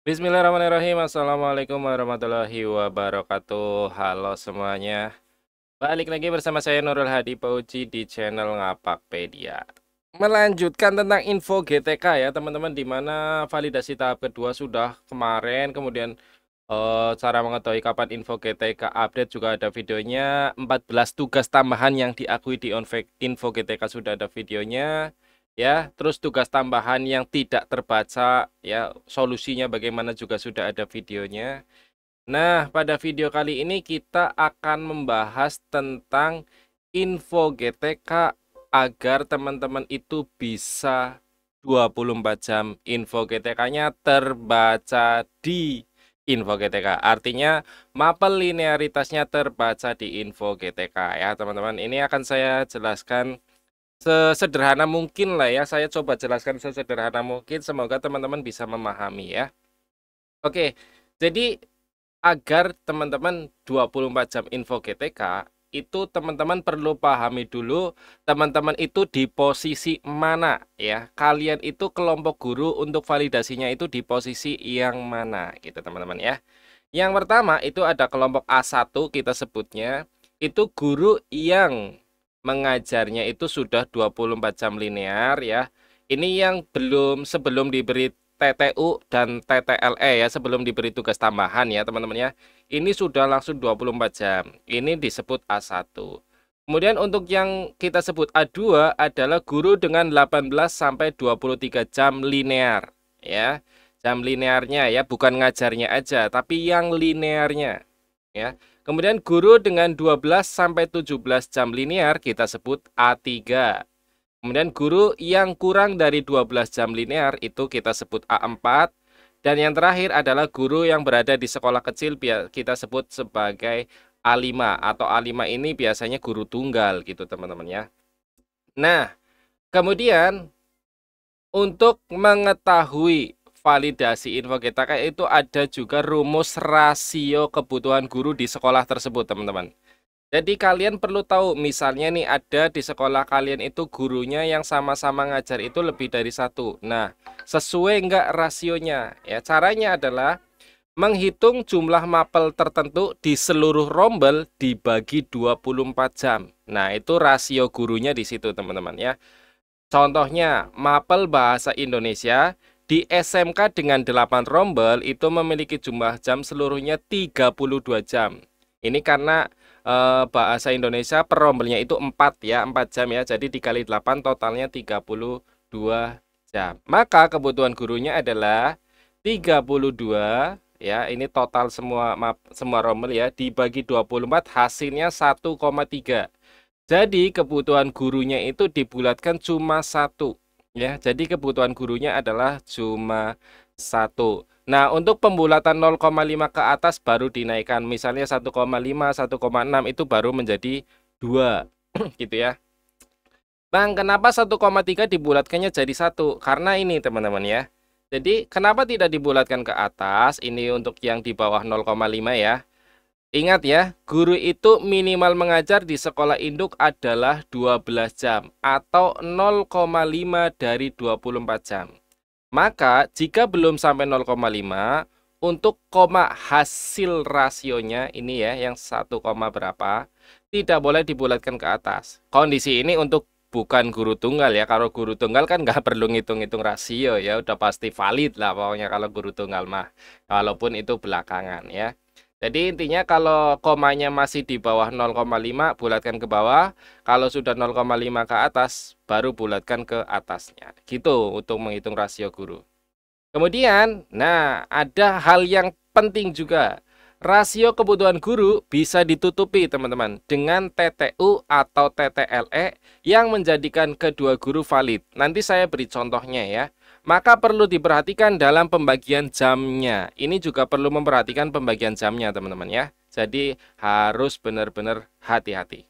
Bismillahirrahmanirrahim. Assalamualaikum warahmatullahi wabarakatuh. Halo semuanya. Balik lagi bersama saya Nurul Hadi Pauji di channel Ngapakpedia. Melanjutkan tentang info GTK ya teman-teman, di mana validasi tahap kedua sudah kemarin. Kemudian cara mengetahui kapan info GTK update juga ada videonya. 14 tugas tambahan yang diakui di info GTK sudah ada videonya. Ya, terus tugas tambahan yang tidak terbaca ya, solusinya bagaimana juga sudah ada videonya. Nah, pada video kali ini kita akan membahas tentang info GTK agar teman-teman itu bisa 24 jam info GTK-nya terbaca di info GTK. Artinya mapel linearitasnya terbaca di info GTK ya, teman-teman. Ini akan saya jelaskan sesederhana mungkin lah ya. Saya coba jelaskan sesederhana mungkin, semoga teman-teman bisa memahami ya. Oke, jadi agar teman-teman 24 jam info GTK, itu teman-teman perlu pahami dulu teman-teman itu di posisi mana ya. Kalian itu kelompok guru untuk validasinya itu di posisi yang mana gitu teman-teman ya. Yang pertama itu ada kelompok A1 kita sebutnya, itu guru yang mengajarnya itu sudah 24 jam linear ya. Ini yang sebelum diberi TTU dan TTLE ya, sebelum diberi tugas tambahan ya teman-teman ya. Ini sudah langsung 24 jam. Ini disebut A1. Kemudian untuk yang kita sebut A2 adalah guru dengan 18 sampai 23 jam linear ya. Jam linearnya ya, bukan ngajarnya aja, tapi yang linearnya ya. Kemudian guru dengan 12 sampai 17 jam linear kita sebut A3. Kemudian guru yang kurang dari 12 jam linear itu kita sebut A4. Dan yang terakhir adalah guru yang berada di sekolah kecil kita sebut sebagai A5, atau A5 ini biasanya guru tunggal gitu teman-teman ya. Nah, kemudian untuk mengetahui validasi info GTK itu ada juga rumus rasio kebutuhan guru di sekolah tersebut teman-teman. Jadi kalian perlu tahu, misalnya nih ada di sekolah kalian itu gurunya yang sama-sama ngajar itu lebih dari satu. Nah, sesuai nggak rasionya? Ya, caranya adalah menghitung jumlah mapel tertentu di seluruh rombel dibagi 24 jam. Nah, itu rasio gurunya di situ teman-teman ya. Contohnya, mapel bahasa Indonesia di SMK dengan 8 rombel itu memiliki jumlah jam seluruhnya 32 jam. Ini karena bahasa Indonesia per rombelnya itu 4 ya, 4 jam ya. Jadi dikali 8 totalnya 32 jam. Maka kebutuhan gurunya adalah 32 ya. Ini total semua rombel ya, dibagi 24 hasilnya 1,3. Jadi kebutuhan gurunya itu dibulatkan cuma satu ya. Jadi kebutuhan gurunya adalah cuma satu. Nah, untuk pembulatan 0,5 ke atas baru dinaikkan. Misalnya 1,5, 1,6 itu baru menjadi 2 gitu ya. Bang, kenapa 1,3 dibulatkannya jadi satu? Karena ini teman-teman ya. Jadi kenapa tidak dibulatkan ke atas? Ini untuk yang di bawah 0,5 ya. Ingat ya, guru itu minimal mengajar di sekolah induk adalah 12 jam atau 0,5 dari 24 jam. Maka jika belum sampai 0,5, untuk koma hasil rasionya ini ya, yang 1, berapa, tidak boleh dibulatkan ke atas. Kondisi ini untuk bukan guru tunggal ya. Kalau guru tunggal kan nggak perlu ngitung-ngitung rasio ya, udah pasti valid lah pokoknya kalau guru tunggal mah. Walaupun itu belakangan ya. Jadi intinya kalau komanya masih di bawah 0,5 bulatkan ke bawah, kalau sudah 0,5 ke atas baru bulatkan ke atasnya. Gitu untuk menghitung rasio guru. Kemudian, nah ada hal yang penting juga. Rasio kebutuhan guru bisa ditutupi teman-teman dengan TTU atau TTLE yang menjadikan kedua guru valid. Nanti saya beri contohnya ya. Maka perlu diperhatikan dalam pembagian jamnya. Ini juga perlu memperhatikan pembagian jamnya teman-teman ya. Jadi harus benar-benar hati-hati.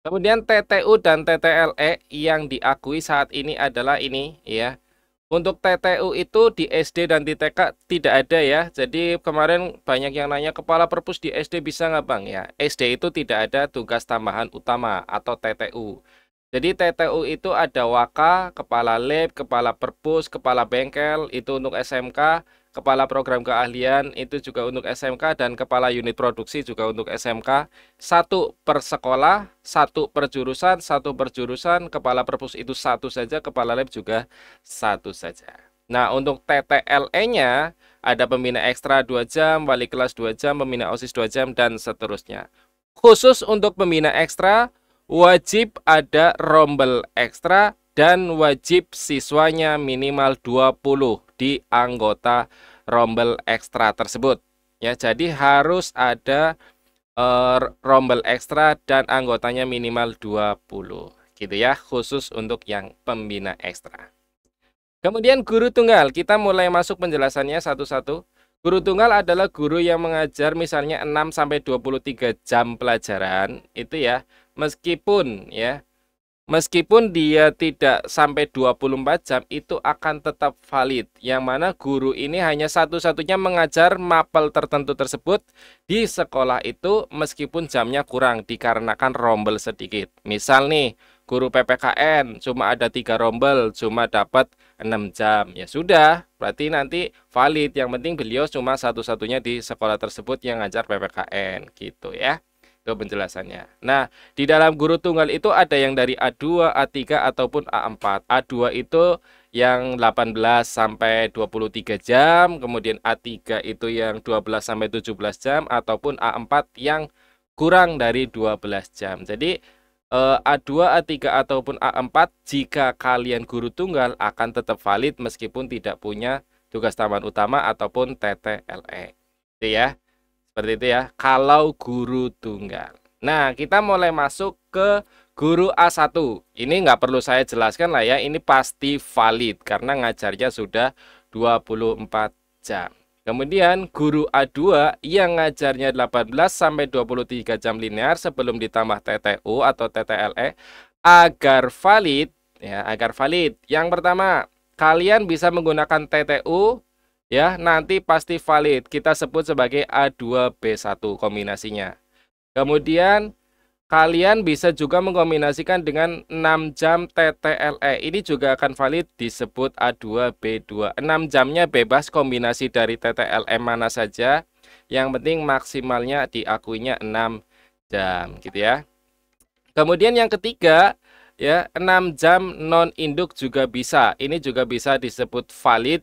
Kemudian TTU dan TTLE yang diakui saat ini adalah ini ya. Untuk TTU itu di SD dan di TK tidak ada ya. Jadi kemarin banyak yang nanya, kepala perpus di SD bisa nggak Bang? Ya, SD itu tidak ada tugas tambahan utama atau TTU. Jadi TTU itu ada Waka, Kepala Lab, Kepala Perpus, Kepala Bengkel, itu untuk SMK, Kepala Program Keahlian, itu juga untuk SMK, dan Kepala Unit Produksi juga untuk SMK. Satu per sekolah, satu per jurusan, satu per jurusan, Kepala Perpus itu satu saja, Kepala Lab juga satu saja. Nah, untuk TTLE-nya, ada pembina ekstra 2 jam, wali kelas 2 jam, pembina OSIS 2 jam, dan seterusnya. Khusus untuk pembina ekstra, wajib ada rombel ekstra dan wajib siswanya minimal 20 di anggota rombel ekstra tersebut. Ya, jadi harus ada rombel ekstra dan anggotanya minimal 20. Gitu ya, khusus untuk yang pembina ekstra. Kemudian guru tunggal, kita mulai masuk penjelasannya satu-satu. Guru tunggal adalah guru yang mengajar misalnya 6-23 jam pelajaran, itu ya. Meskipun dia tidak sampai 24 jam, itu akan tetap valid. Yang mana guru ini hanya satu-satunya mengajar mapel tertentu tersebut di sekolah itu meskipun jamnya kurang dikarenakan rombel sedikit. Misal nih, guru PPKN cuma ada 3 rombel, cuma dapat 6 jam. Ya sudah, berarti nanti valid. Yang penting beliau cuma satu-satunya di sekolah tersebut yang ngajar PPKN gitu ya. Itu penjelasannya. Nah, di dalam guru tunggal itu ada yang dari A2, A3 ataupun A4. A2 itu yang 18 sampai 23 jam, kemudian A3 itu yang 12 sampai 17 jam ataupun A4 yang kurang dari 12 jam. Jadi A2, A3 ataupun A4 jika kalian guru tunggal akan tetap valid meskipun tidak punya tugas tambahan utama ataupun TTLE. Itu ya. Seperti itu ya, kalau guru tunggal. Nah, kita mulai masuk ke guru A1. Ini nggak perlu saya jelaskan lah ya, ini pasti valid karena ngajarnya sudah 24 jam. Kemudian guru A2 yang ngajarnya 18-23 jam linear sebelum ditambah TTU atau TTLE agar valid ya, agar valid. Yang pertama, kalian bisa menggunakan TTU ya, nanti pasti valid. Kita sebut sebagai A2B1 kombinasinya. Kemudian kalian bisa juga mengkombinasikan dengan 6 jam TTLE. Ini juga akan valid disebut A2B2. 6 jamnya bebas kombinasi dari TTLE mana saja. Yang penting maksimalnya diakuinya 6 jam gitu ya. Kemudian yang ketiga ya, 6 jam non-induk juga bisa. Ini juga bisa disebut valid.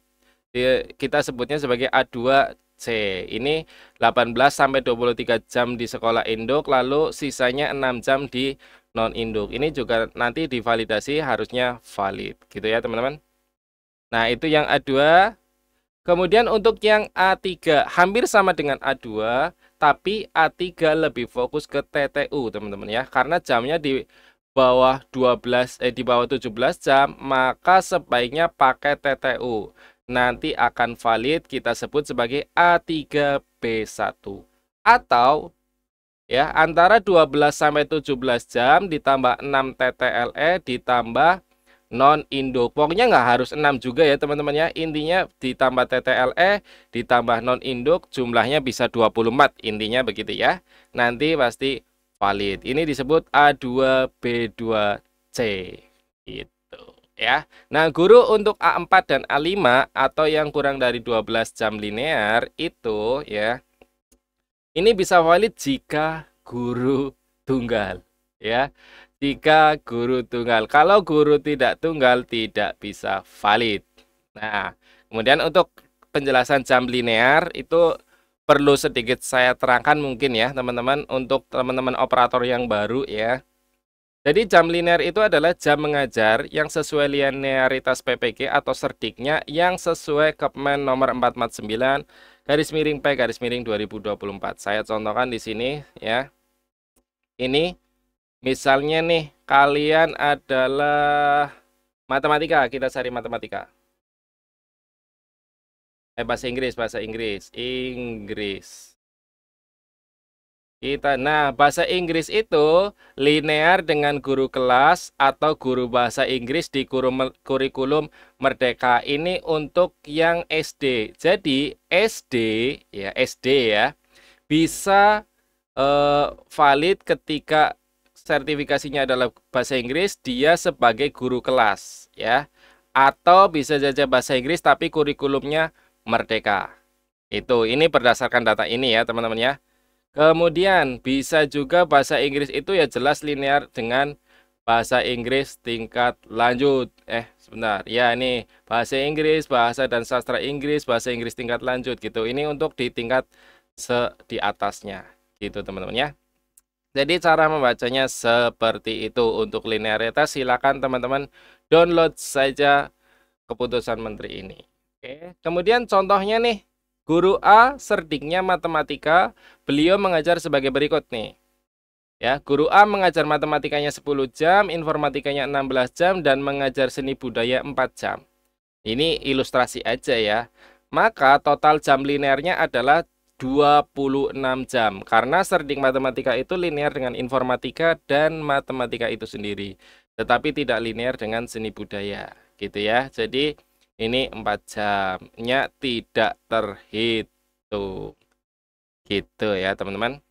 Kita sebutnya sebagai A2C. Ini 18-23 jam di sekolah induk, lalu sisanya 6 jam di non-induk. Ini juga nanti divalidasi harusnya valid gitu ya teman-teman. Nah, itu yang A2. Kemudian untuk yang A3 hampir sama dengan A2, tapi A3 lebih fokus ke TTU teman-teman ya. Karena jamnya di bawah 17 jam, maka sebaiknya pakai TTU. Nanti akan valid kita sebut sebagai A3B1. Atau ya antara 12-17 jam ditambah 6 TTLE ditambah non-induk. Pokoknya nggak harus 6 juga ya teman-teman ya. Intinya ditambah TTLE ditambah non-induk jumlahnya bisa 24. Intinya begitu ya. Nanti pasti valid. Ini disebut A2B2C gitu ya. Nah, guru untuk A4 dan A5 atau yang kurang dari 12 jam linear itu ya. Ini bisa valid jika guru tunggal ya. Jika guru tunggal. Kalau guru tidak tunggal tidak bisa valid. Nah, kemudian untuk penjelasan jam linear itu perlu sedikit saya terangkan mungkin ya teman-teman untuk teman-teman operator yang baru ya. Jadi jam linear itu adalah jam mengajar yang sesuai linearitas PPG atau serdiknya yang sesuai Kepmen nomor 449 garis miring P garis miring 2024. Saya contohkan di sini ya. Ini misalnya nih kalian adalah matematika, kita cari matematika. Bahasa Inggris. Nah, bahasa Inggris itu linear dengan guru kelas atau guru bahasa Inggris di kurikulum Merdeka. Ini untuk yang SD. Jadi SD ya bisa valid ketika sertifikasinya adalah bahasa Inggris, dia sebagai guru kelas ya. Atau bisa saja bahasa Inggris tapi kurikulumnya Merdeka. Ini berdasarkan data ini ya, teman-teman ya. Kemudian bisa juga bahasa Inggris itu ya jelas linear dengan bahasa Inggris tingkat lanjut. Sebentar. Ya, ini bahasa Inggris, bahasa dan sastra Inggris, bahasa Inggris tingkat lanjut gitu. Ini untuk di tingkat di atasnya gitu, teman-teman ya. Jadi cara membacanya seperti itu. Untuk linearitas silakan teman-teman download saja keputusan menteri ini. Oke. Kemudian contohnya nih, guru A serdiknya matematika, beliau mengajar sebagai berikut nih. Ya, guru A mengajar matematikanya 10 jam, informatikanya 16 jam, dan mengajar seni budaya 4 jam. Ini ilustrasi aja ya. Maka total jam linearnya adalah 26 jam. Karena serdik matematika itu linear dengan informatika dan matematika itu sendiri. Tetapi tidak linear dengan seni budaya. Gitu ya. Jadi ini 4 jamnya tidak terhitung. Gitu ya teman-teman.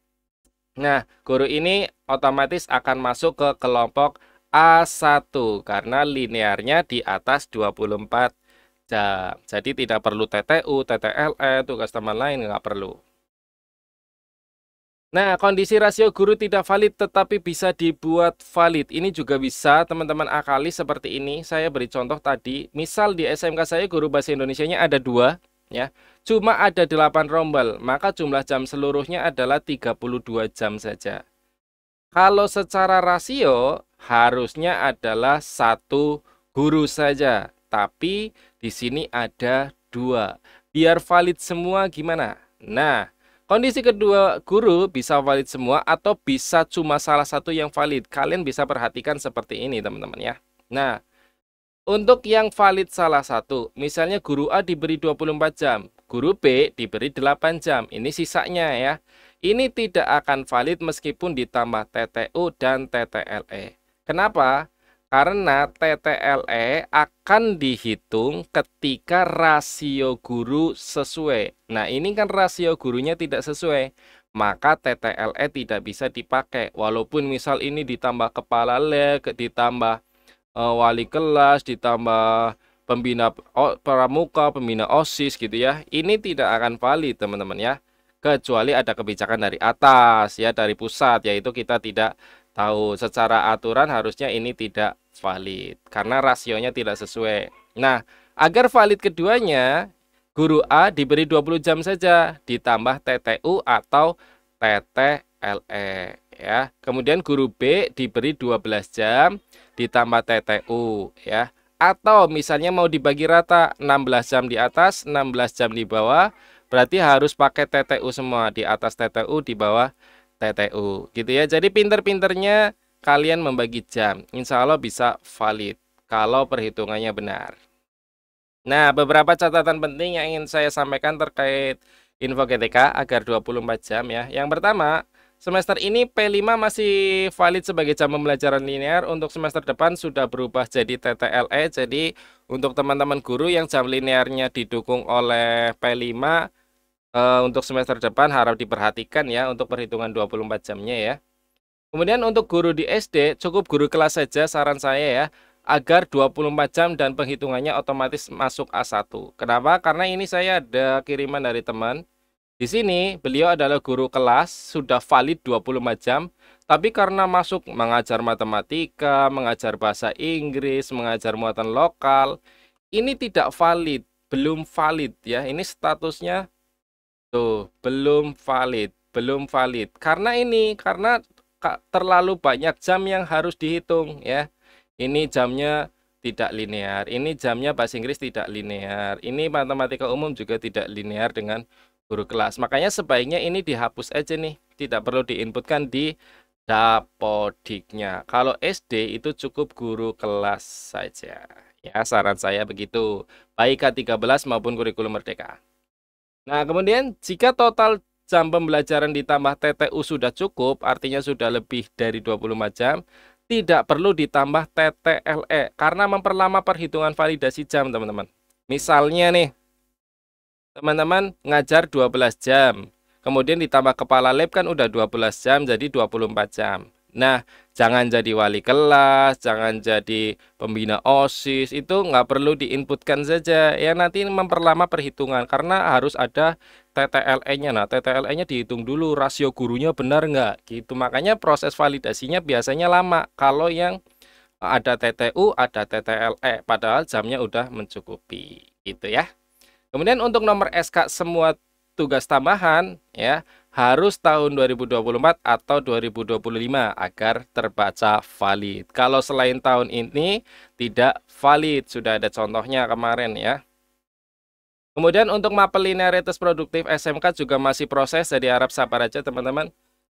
Nah, guru ini otomatis akan masuk ke kelompok A1 karena linearnya di atas 24 jam. Jadi tidak perlu TTU, TTLE, tugas teman lain, nggak perlu. Nah, kondisi rasio guru tidak valid tetapi bisa dibuat valid. Ini juga bisa teman-teman akali seperti ini. Saya beri contoh tadi. Misal di SMK saya guru bahasa Indonesianya ada 2. Ya, cuma ada 8 rombel, maka jumlah jam seluruhnya adalah 32 jam saja. Kalau secara rasio harusnya adalah 1 guru saja, tapi di sini ada 2. Biar valid semua gimana? Nah, kondisi kedua, guru bisa valid semua atau bisa cuma salah satu yang valid. Kalian bisa perhatikan seperti ini teman-teman ya. Nah, untuk yang valid salah satu, misalnya guru A diberi 24 jam, guru B diberi 8 jam. Ini sisanya ya. Ini tidak akan valid meskipun ditambah TTU dan TTLE. Kenapa? Karena TTLE akan dihitung ketika rasio guru sesuai. Nah, ini kan rasio gurunya tidak sesuai. Maka TTLE tidak bisa dipakai. Walaupun misal ini ditambah kepala lab, ditambah wali kelas, ditambah pembina pramuka, pembina OSIS gitu ya. Ini tidak akan valid teman-teman ya. Kecuali ada kebijakan dari atas ya, dari pusat, yaitu kita tidak tahu. Secara aturan harusnya ini tidak valid karena rasionya tidak sesuai. Nah, agar valid keduanya, guru A diberi 20 jam saja ditambah TTU atau TTLE ya. Kemudian guru B diberi 12 jam ditambah TTU ya. Atau misalnya mau dibagi rata 16 jam di atas, 16 jam di bawah, berarti harus pakai TTU semua, di atas TTU, di bawah TTU gitu ya. Jadi pinter-pinternya kalian membagi jam, insya Allah bisa valid kalau perhitungannya benar. Nah, beberapa catatan penting yang ingin saya sampaikan terkait info GTK agar 24 jam ya. Yang pertama, semester ini P5 masih valid sebagai jam pembelajaran linear. Untuk semester depan sudah berubah jadi TTLE. Jadi untuk teman-teman guru yang jam linearnya didukung oleh P5, untuk semester depan harap diperhatikan ya untuk perhitungan 24 jamnya ya. Kemudian untuk guru di SD cukup guru kelas saja saran saya ya, agar 24 jam dan penghitungannya otomatis masuk A1. Kenapa? Karena ini saya ada kiriman dari teman. Di sini beliau adalah guru kelas, sudah valid 24 jam, tapi karena masuk mengajar matematika, mengajar bahasa Inggris, mengajar muatan lokal, ini tidak valid, belum valid ya. Ini statusnya tuh, belum valid. Karena terlalu banyak jam yang harus dihitung ya. Ini jamnya tidak linear, ini jamnya bahasa Inggris tidak linear, ini matematika umum juga tidak linear dengan guru kelas. Makanya sebaiknya ini dihapus aja nih, tidak perlu diinputkan di Dapodiknya. Kalau SD itu cukup guru kelas saja. Ya, saran saya begitu. Baik K13 maupun kurikulum merdeka. Nah, kemudian jika total jam pembelajaran ditambah TTU sudah cukup, artinya sudah lebih dari 24 jam, tidak perlu ditambah TTLE karena memperlama perhitungan validasi jam, teman-teman. Misalnya nih, teman-teman ngajar 12 jam, kemudian ditambah kepala lab kan udah 12 jam, jadi 24 jam. Nah, jangan jadi wali kelas, jangan jadi pembina OSIS, itu nggak perlu diinputkan saja. Ya nanti memperlama perhitungan karena harus ada TTLE-nya. Nah, TTLE-nya dihitung dulu, rasio gurunya benar nggak? Gitu. Makanya proses validasinya biasanya lama. Kalau yang ada TTU, ada TTLE, padahal jamnya udah mencukupi. Gitu ya. Kemudian untuk nomor SK semua tugas tambahan ya harus tahun 2024 atau 2025 agar terbaca valid. Kalau selain tahun ini tidak valid, sudah ada contohnya kemarin ya. Kemudian untuk mapel linearitas produktif SMK juga masih proses, jadi harap sabar aja teman-teman.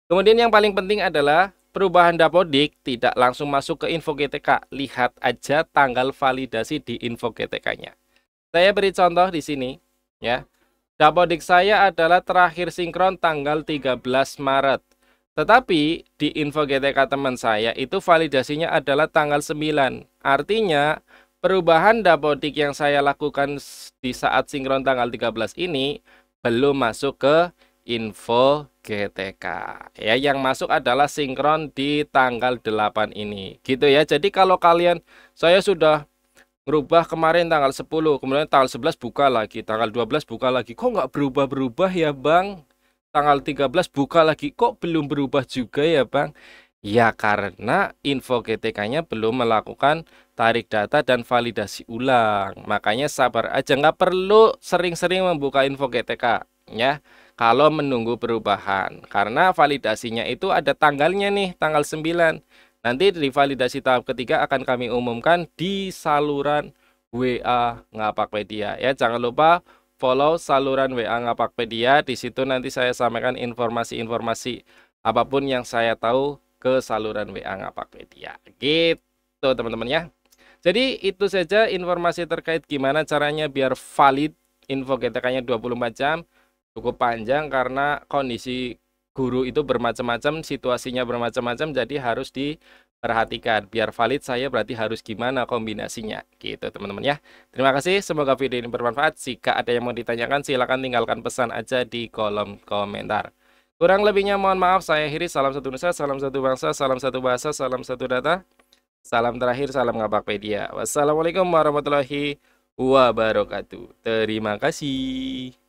Kemudian yang paling penting adalah perubahan dapodik tidak langsung masuk ke info GTK. Lihat aja tanggal validasi di info GTK-nya. Saya beri contoh di sini ya. Dapodik saya adalah terakhir sinkron tanggal 13 Maret. Tetapi di info GTK teman saya itu validasinya adalah tanggal 9. Artinya perubahan dapodik yang saya lakukan di saat sinkron tanggal 13 ini belum masuk ke info GTK. Ya, yang masuk adalah sinkron di tanggal 8 ini. Gitu ya. Jadi kalau kalian saya sudah ngerubah kemarin tanggal 10, kemudian tanggal 11 buka lagi, tanggal 12 buka lagi. Kok nggak berubah-berubah ya Bang? Tanggal 13 buka lagi, kok belum berubah juga ya Bang? Ya karena info GTK-nya belum melakukan tarik data dan validasi ulang. Makanya sabar aja, nggak perlu sering-sering membuka info GTK ya. Kalau menunggu perubahan, karena validasinya itu ada tanggalnya nih, tanggal 9. Nanti di validasi tahap ketiga akan kami umumkan di saluran WA Ngapakpedia ya. Jangan lupa follow saluran WA Ngapakpedia. Di situ nanti saya sampaikan informasi-informasi apapun yang saya tahu ke saluran WA Ngapakpedia. Gitu teman-teman ya. Jadi itu saja informasi terkait gimana caranya biar valid info GTK-nya 24 jam. Cukup panjang karena kondisi guru itu bermacam-macam, situasinya bermacam-macam, jadi harus diperhatikan. Biar valid saya berarti harus gimana kombinasinya. Gitu teman-teman ya. Terima kasih, semoga video ini bermanfaat. Jika ada yang mau ditanyakan, silakan tinggalkan pesan aja di kolom komentar. Kurang lebihnya mohon maaf, saya akhiri. Salam satu Nusa, salam satu bangsa, salam satu bahasa, salam satu data. Salam terakhir, salam Ngapakpedia. Wassalamualaikum warahmatullahi wabarakatuh. Terima kasih.